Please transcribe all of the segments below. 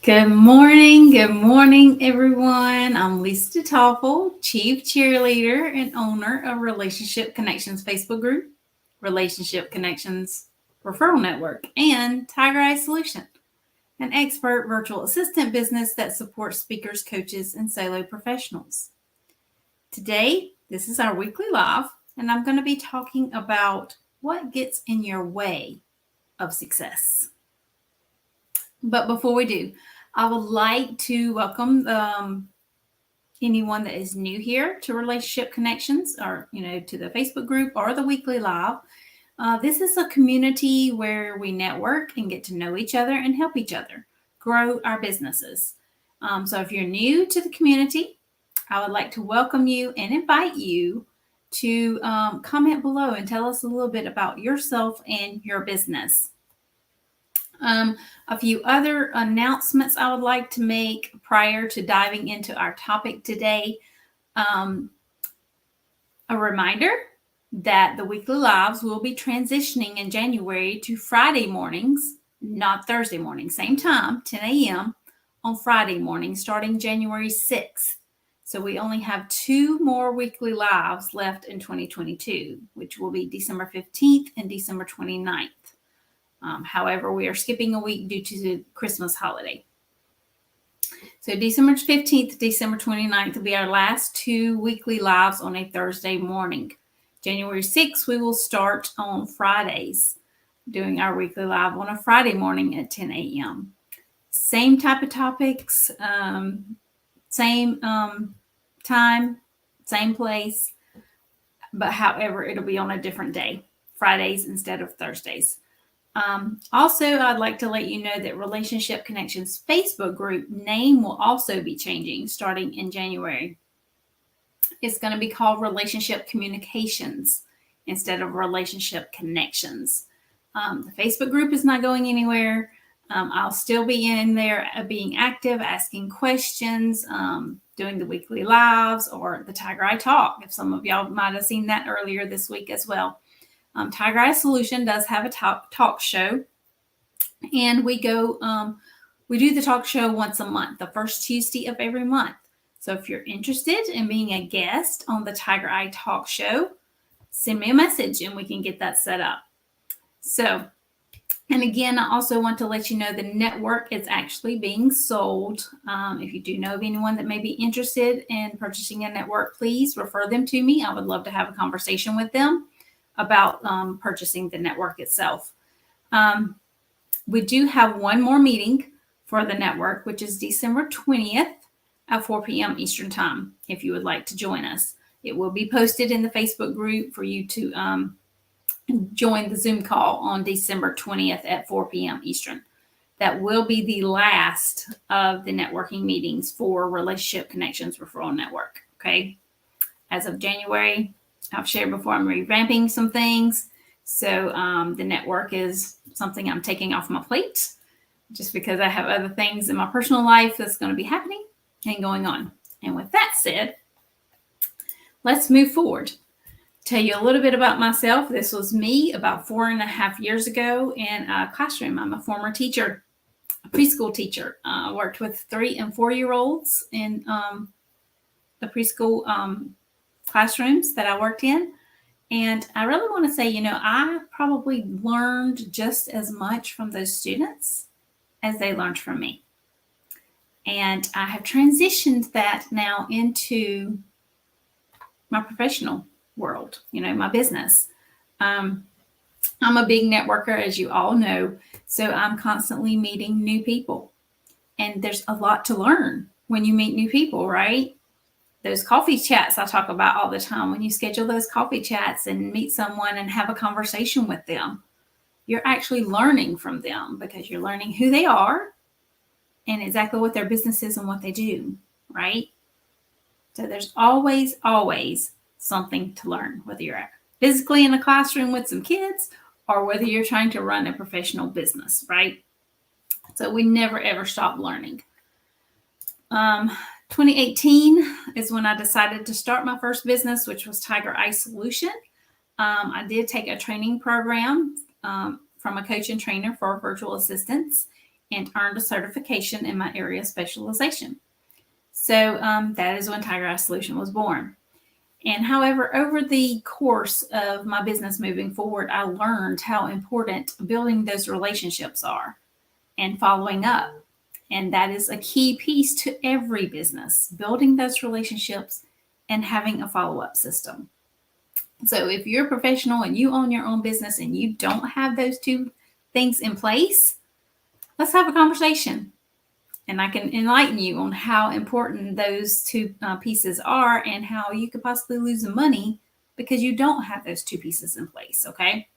Good morning, everyone. I'm Lisa Toffel, Chief Cheerleader and owner of Relationship Connections Facebook group, Relationship Connections Referral Network, and Tiger Eye Solution, an expert virtual assistant business that supports speakers, coaches, and solo professionals. Today, this is our weekly live, and I'm going to be talking about what gets in your way of success. But before we do, I would like to welcome anyone that is new here to Relationship Connections or, to the Facebook group or the weekly live. This is a community where we network and get to know each other and help each other grow our businesses. So if you're new to the community, I would like to welcome you and invite you to comment below and tell us a little bit about yourself and your business. A few other announcements I would like to make prior to diving into our topic today. A reminder that the weekly lives will be transitioning in January to Friday mornings, not Thursday mornings, same time, 10 a.m. on Friday morning, starting January 6th. So we only have 2 more weekly lives left in 2022, which will be December 15th and December 29th. However, we are skipping a week due to the Christmas holiday. So December 15th, December 29th will be our last 2 weekly lives on a Thursday morning. January 6th, we will start on Fridays, doing our weekly live on a Friday morning at 10 a.m. Same type of topics, same time, same place, but however, it'll be on a different day, Fridays instead of Thursdays. Also, I'd like to let you know that Relationship Connections Facebook group name will also be changing starting in January. It's going to be called Relationship Communications instead of Relationship Connections. The Facebook group is not going anywhere. I'll still be in there being active, asking questions, doing the weekly lives or the Tiger Eye Talk, if some of y'all might have seen that earlier this week as well. Tiger Eye Solution does have a talk show, and we do the talk show once a month, the first Tuesday of every month. So if you're interested in being a guest on the Tiger Eye Talk show, send me a message and we can get that set up. So, and again, I also want to let you know the network is actually being sold. If you do know of anyone that may be interested in purchasing a network, please refer them to me. I would love to have a conversation with them about purchasing the network itself. We do have one more meeting for the network, which is December 20th at 4 p.m. Eastern Time, if you would like to join us. It will be posted in the Facebook group for you to join the Zoom call on December 20th at 4 p.m. Eastern. That will be the last of the networking meetings for Relationship Connections Referral Network, okay? As of January, I've shared before, I'm revamping some things. So the network is something I'm taking off my plate just because I have other things in my personal life that's going to be happening and going on. And with that said, let's move forward. Tell you a little bit about myself. This was me about 4.5 years ago in a classroom. I'm a former teacher, a preschool teacher. I worked with 3 and 4-year-olds in the preschool classrooms that I worked in. And I really want to say, I probably learned just as much from those students as they learned from me. And I have transitioned that now into my professional world, my business. I'm a big networker, as you all know. So I'm constantly meeting new people. And there's a lot to learn when you meet new people, right? Those coffee chats I talk about all the time. When you schedule those coffee chats and meet someone and have a conversation with them, you're actually learning from them because you're learning who they are and exactly what their business is and what they do, right? So there's always something to learn, whether you're physically in a classroom with some kids or whether you're trying to run a professional business, right? So we never, ever stop learning. 2018 is when I decided to start my first business, which was Tiger Eye Solution. I did take a training program from a coach and trainer for virtual assistants. and earned a certification in my area of specialization. So that is when Tiger Eye Solution was born. And however, over the course of my business moving forward, I learned how important building those relationships are and following up. And that is a key piece to every business, building those relationships and having a follow-up system. So if you're a professional and you own your own business and you don't have those two things in place, let's have a conversation. And I can enlighten you on how important those two pieces are and how you could possibly lose the money because you don't have those two pieces in place, okay?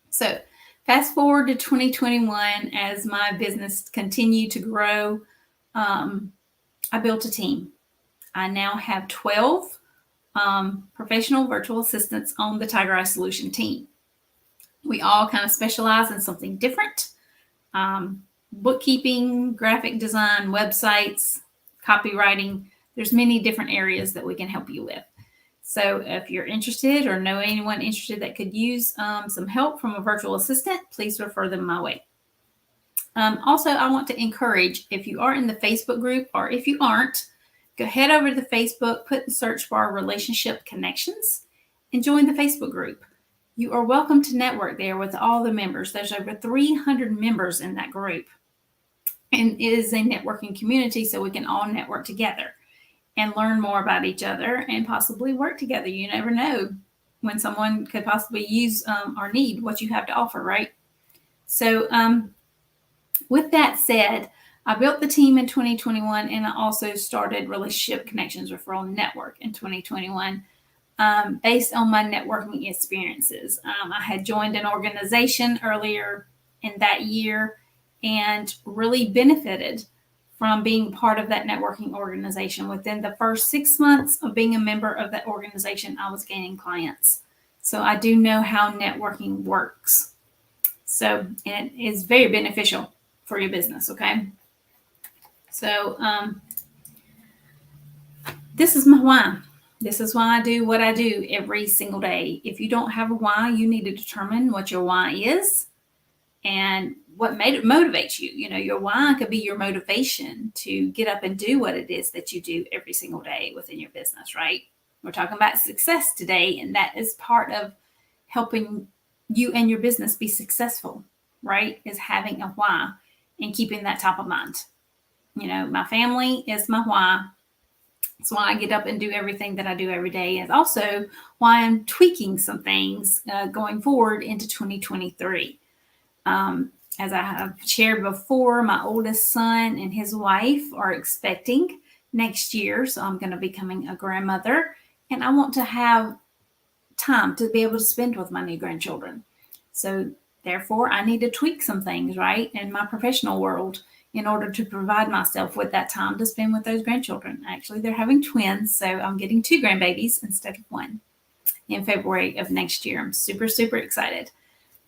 So fast forward to 2021, as my business continued to grow, I built a team. I now have 12 professional virtual assistants on the Tiger Eye Solution team. We all kind of specialize in something different. Bookkeeping, graphic design, websites, copywriting. There's many different areas that we can help you with. So if you're interested or know anyone interested that could use some help from a virtual assistant, please refer them my way. Also, I want to encourage, if you are in the Facebook group or if you aren't, go head over to the Facebook, put in the search bar Relationship Connections, and join the Facebook group. You are welcome to network there with all the members. There's over 300 members in that group. And it is a networking community, so we can all network together and learn more about each other and possibly work together. You never know when someone could possibly use or need what you have to offer, right? So with that said, I built the team in 2021, and I also started Relationship Connections Referral Network in 2021 based on my networking experiences. I had joined an organization earlier in that year and really benefited from being part of that networking organization. Within the first 6 months of being a member of that organization, I was gaining clients. So I do know how networking works. So it is very beneficial for your business, okay? So this is my why. This is why I do what I do every single day. If you don't have a why, you need to determine what your why is and what motivates you. You know, your why could be your motivation to get up and do what it is that you do every single day within your business, right? We're talking about success today, and that is part of helping you and your business be successful, right? Is having a why and keeping that top of mind. You know, my family is my why. It's why I get up and do everything that I do every day. And also why I'm tweaking some things going forward into 2023. As I have shared before, my oldest son and his wife are expecting next year. So I'm going to be becoming a grandmother, and I want to have time to be able to spend with my new grandchildren. So therefore, I need to tweak some things, right, in my professional world in order to provide myself with that time to spend with those grandchildren. Actually, they're having twins, so I'm getting 2 grandbabies instead of 1 in February of next year. I'm super, super excited.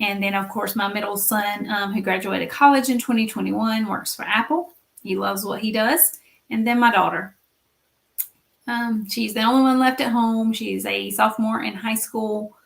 And then, of course, my middle son, who graduated college in 2021, works for Apple. He loves what he does. And then my daughter. She's the only one left at home. She's a sophomore in high school,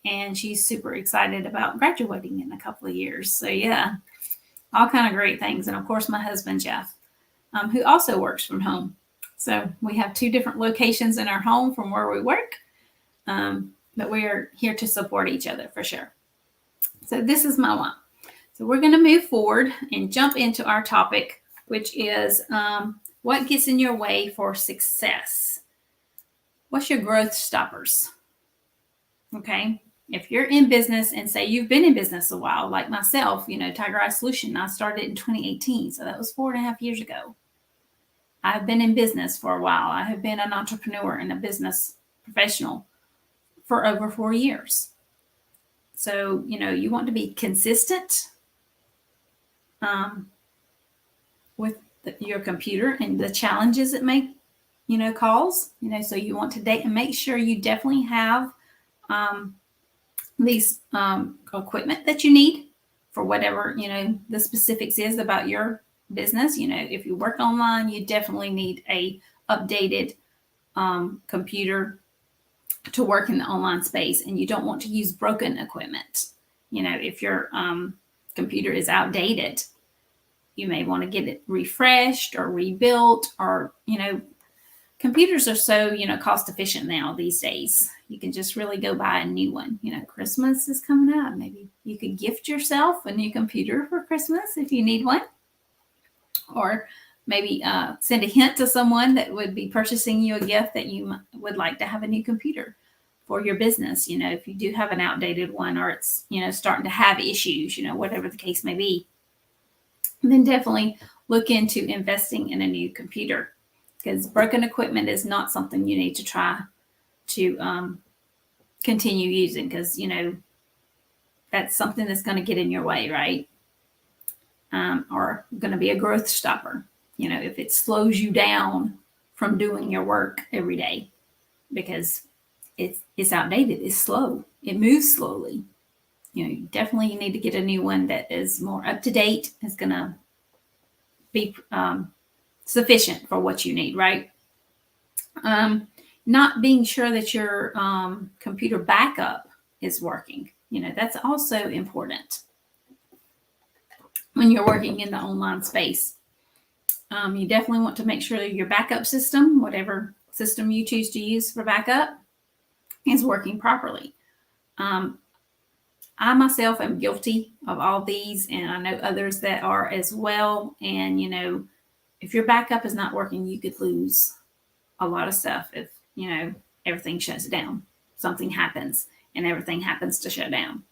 and she's super excited about graduating in a couple of years. So, yeah, all kind of great things. And, of course, my husband, Jeff, who also works from home. So we have 2 different locations in our home from where we work, but we are here to support each other for sure. So this is my why. So we're going to move forward and jump into our topic, which is what gets in your way for success? What's your growth stoppers? Okay. If you're in business and say you've been in business a while, like myself, you know, Tiger Eye Solution, I started in 2018. So that was 4.5 years ago. I've been in business for a while. I have been an entrepreneur and a business professional for over 4 years. So, you know, you want to be consistent with your computer and the challenges it may, you know, cause, you know, so you want to date and make sure you definitely have these equipment that you need for whatever, you know, the specifics is about your business. You know, if you work online, you definitely need a updated computer to work in the online space, and you don't want to use broken equipment. You know, if your computer is outdated, You may want to get it refreshed or rebuilt, or, computers are so, cost efficient now these days. You can just really go buy a new one. Christmas is coming up. Maybe you could gift yourself a new computer for Christmas if you need one, or maybe send a hint to someone that would be purchasing you a gift that you would like to have a new computer for your business. If you do have an outdated one, or it's, starting to have issues, whatever the case may be, then definitely look into investing in a new computer, because broken equipment is not something you need to try to continue using, because, that's something that's going to get in your way, right? Or going to be a growth stopper, if it slows you down from doing your work every day, because it's outdated, it's slow, it moves slowly. You definitely need to get a new one that is more up to date, is going to be sufficient for what you need, right? Not being sure that your computer backup is working, that's also important when you're working in the online space. You definitely want to make sure that your backup system, whatever system you choose to use for backup, is working properly. I myself am guilty of all these, and I know others that are as well. And, if your backup is not working, you could lose a lot of stuff if, everything shuts down. Something happens and everything happens to shut down.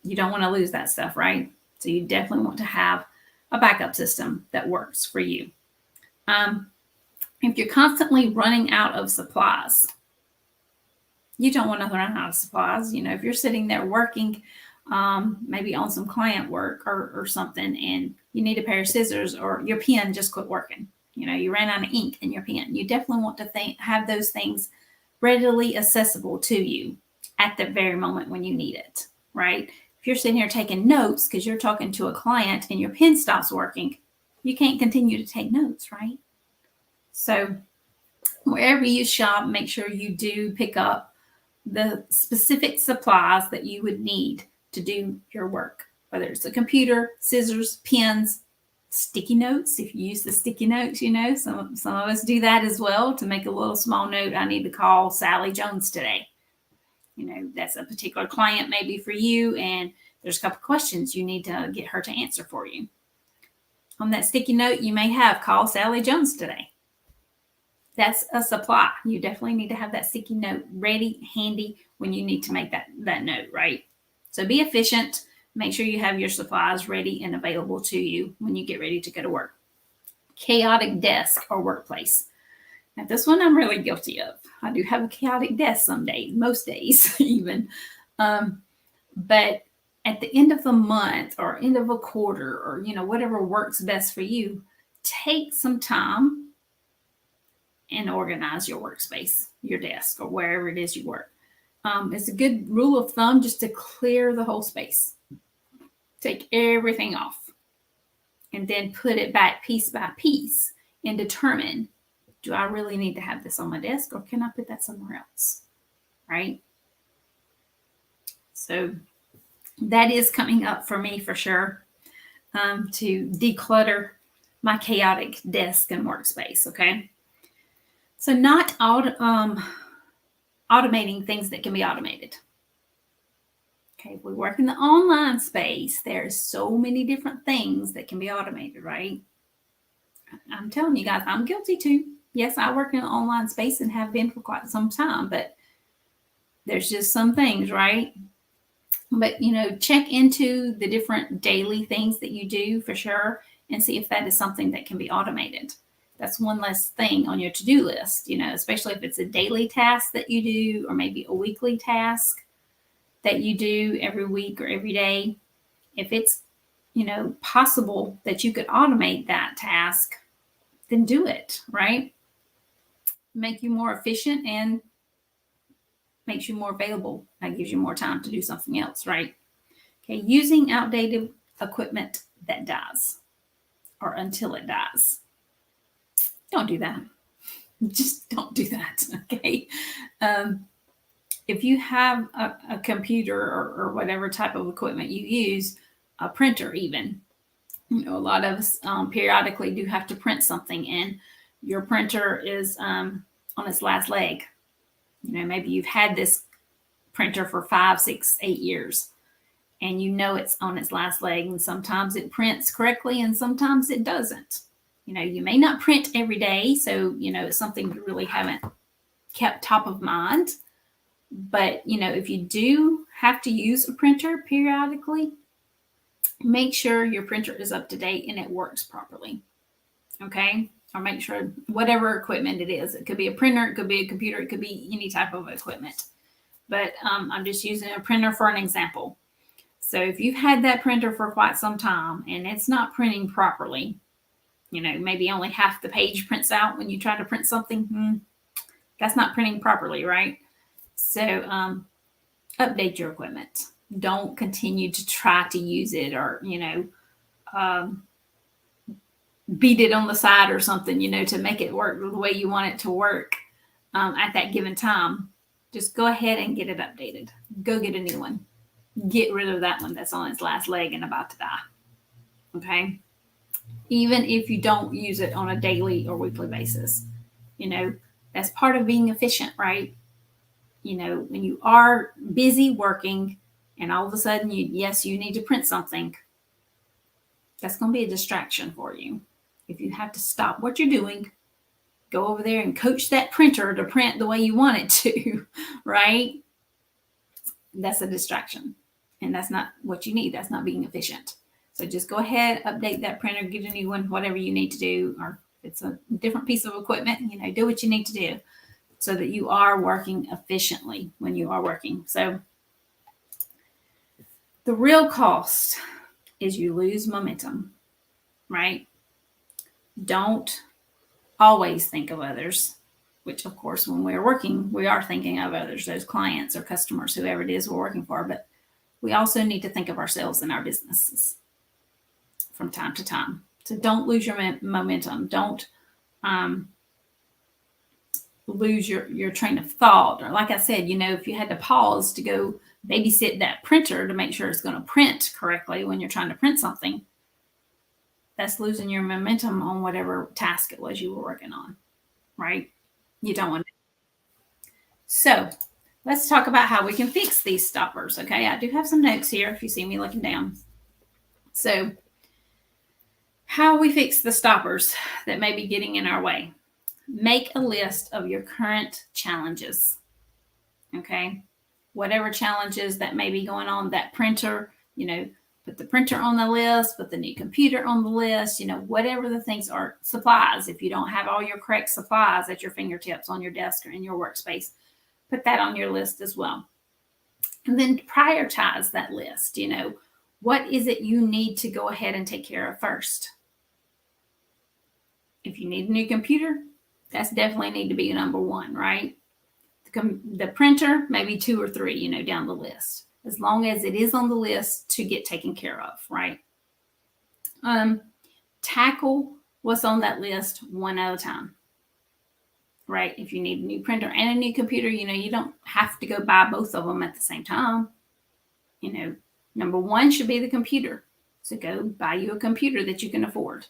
You don't want to lose that stuff, right? So you definitely want to have a backup system that works for you. If you're constantly running out of supplies, you don't want to run out of supplies. If you're sitting there working, maybe on some client work or something, and you need a pair of scissors, or your pen just quit working, you ran out of ink in your pen, you definitely want to have those things readily accessible to you at the very moment when you need it, right? If you're sitting here taking notes because you're talking to a client and your pen stops working, you can't continue to take notes, right? So wherever you shop, make sure you do pick up the specific supplies that you would need to do your work, whether it's a computer, scissors, pens, sticky notes. If you use the sticky notes, some of us do that as well, to make a little small note. I need to call Sally Jones today. That's a particular client maybe for you, and there's a couple questions you need to get her to answer for you. On that sticky note, you may have call Sally Jones today. That's a supply. You definitely need to have that sticky note ready, handy when you need to make that note, right? So be efficient. Make sure you have your supplies ready and available to you when you get ready to go to work. Chaotic desk or workplace. Now, this one I'm really guilty of. I do have a chaotic desk some days, most days even. But at the end of the month or end of a quarter, or, whatever works best for you, take some time and organize your workspace, your desk, or wherever it is you work. It's a good rule of thumb just to clear the whole space. Take everything off and then put it back piece by piece and determine, do I really need to have this on my desk, or can I put that somewhere else, right? So that is coming up for me for sure, to declutter my chaotic desk and workspace, okay? So not automating things that can be automated. Okay, if we work in the online space, there's so many different things that can be automated, right? I'm telling you guys, I'm guilty too. Yes, I work in the online space and have been for quite some time, but there's just some things, right? But, check into the different daily things that you do for sure, and see if that is something that can be automated. That's one less thing on your to-do list, especially if it's a daily task that you do, or maybe a weekly task that you do every week or every day. If it's, possible that you could automate that task, then do it, right? Make you more efficient and makes you more available. That gives you more time to do something else, right? Okay, using outdated equipment that dies, or until it dies. Don't do that. Just don't do that, okay? If you have a computer or whatever type of equipment you use, a printer even, A lot of us periodically do have to print something, and your printer is on its last leg. Maybe you've had this printer for 5, 6, 8 years, and it's on its last leg, and sometimes it prints correctly and sometimes it doesn't. You may not print every day, so it's something you really haven't kept top of mind. But if you do have to use a printer periodically, make sure your printer is up to date and it works properly. Okay? Or make sure whatever equipment it is. It could be a printer, it could be a computer, it could be any type of equipment. But I'm just using a printer for an example. So if you've had that printer for quite some time and it's not printing properly, maybe only half the page prints out when you try to print something, that's not printing properly, right? So update your equipment. Don't continue to try to use it or, beat it on the side or something, to make it work the way you want it to work at that given time. Just go ahead and get it updated. Go get a new one. Get rid of that one that's on its last leg and about to die. Okay? Even if you don't use it on a daily or weekly basis. That's part of being efficient, right? When you are busy working and all of a sudden you need to print something, that's going to be a distraction for you. If you have to stop what you're doing, go over there and coach that printer to print the way you want it to, right? That's a distraction. And that's not what you need. That's not being efficient. So just go ahead, update that printer, get a new one, whatever you need to do. Or if it's a different piece of equipment, do what you need to do so that you are working efficiently when you are working. So the real cost is you lose momentum, right? Don't always think of others, which of course, when we're working, we are thinking of others, those clients or customers, whoever it is we're working for. But we also need to think of ourselves and our businesses from time to time. So don't lose your momentum. Don't lose your train of thought. Or like I said, if you had to pause to go babysit that printer to make sure it's going to print correctly when you're trying to print something, that's losing your momentum on whatever task it was you were working on, right? You don't want to. So let's talk about how we can fix these stoppers. Okay, I do have some notes here if you see me looking down. So how we fix the stoppers that may be getting in our way. Make a list of your current challenges. Okay, whatever challenges that may be going on, that printer, put the printer on the list, put the new computer on the list, whatever the things are. Supplies, if you don't have all your correct supplies at your fingertips on your desk or in your workspace, put that on your list as well. And then prioritize that list. What is it you need to go ahead and take care of first? If you need a new computer, that's definitely need to be number one, right? The printer, maybe 2 or 3, down the list, as long as it is on the list to get taken care of, right? Tackle what's on that list one at a time, right? If you need a new printer and a new computer, you don't have to go buy both of them at the same time. Number one should be the computer. So go buy you a computer that you can afford.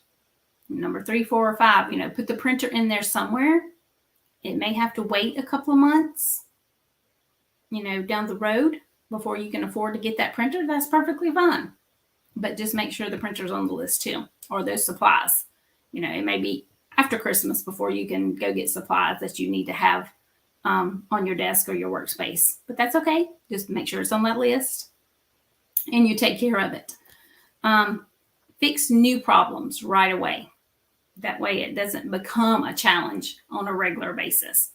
Number 3, 4, or 5, put the printer in there somewhere. It may have to wait a couple of months, down the road before you can afford to get that printer. That's perfectly fine. But just make sure the printer's on the list too, or those supplies. It may be after Christmas before you can go get supplies that you need to have on your desk or your workspace. But that's okay. Just make sure it's on that list and you take care of it. Fix new problems right away. That way it doesn't become a challenge on a regular basis.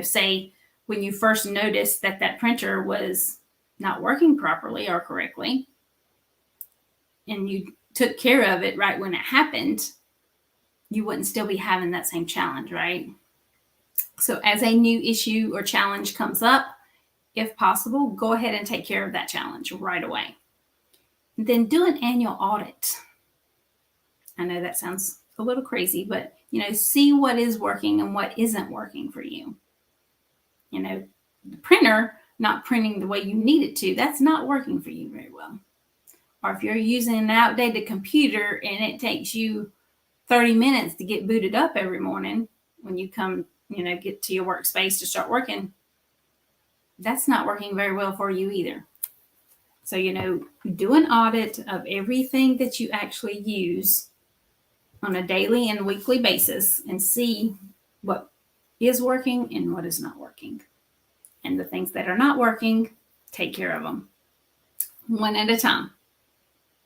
Say when you first noticed that printer was not working properly or correctly, and you took care of it right when it happened, you wouldn't still be having that same challenge, right? So as a new issue or challenge comes up, if possible, go ahead and take care of that challenge right away. Then do an annual audit. I know that sounds a little crazy, but see what is working and what isn't working for you. The printer not printing the way you need it to, that's not working for you very well. or if you're using an outdated computer and it takes you 30 minutes to get booted up every morning when you come, get to your workspace to start working, that's not working very well for you either. So, do an audit of everything that you actually use on a daily and weekly basis and see what is working and what is not working. And the things that are not working, take care of them one at a time.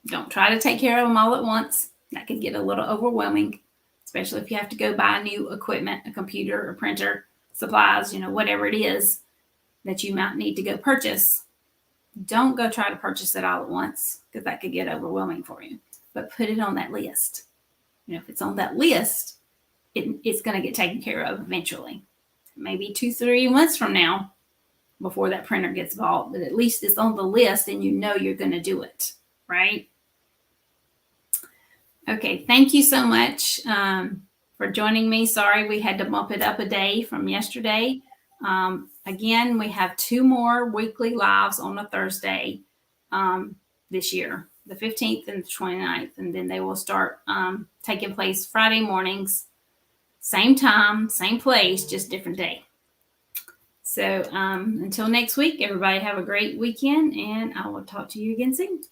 Don't try to take care of them all at once. That can get a little overwhelming, especially if you have to go buy new equipment, a computer, a printer, supplies, whatever it is that you might need to go purchase. Don't go try to purchase it all at once because that could get overwhelming for you. But put it on that list. If it's on that list, it's going to get taken care of eventually. Maybe 2-3 months from now before that printer gets bought, but at least it's on the list and you're going to do it, right? Okay, thank you so much for joining me. Sorry we had to bump it up a day from yesterday. Again, we have 2 more weekly lives on a Thursday this year, the 15th and the 29th, and then they will start taking place Friday mornings, same time, same place, just different day. So until next week, everybody have a great weekend, and I will talk to you again soon.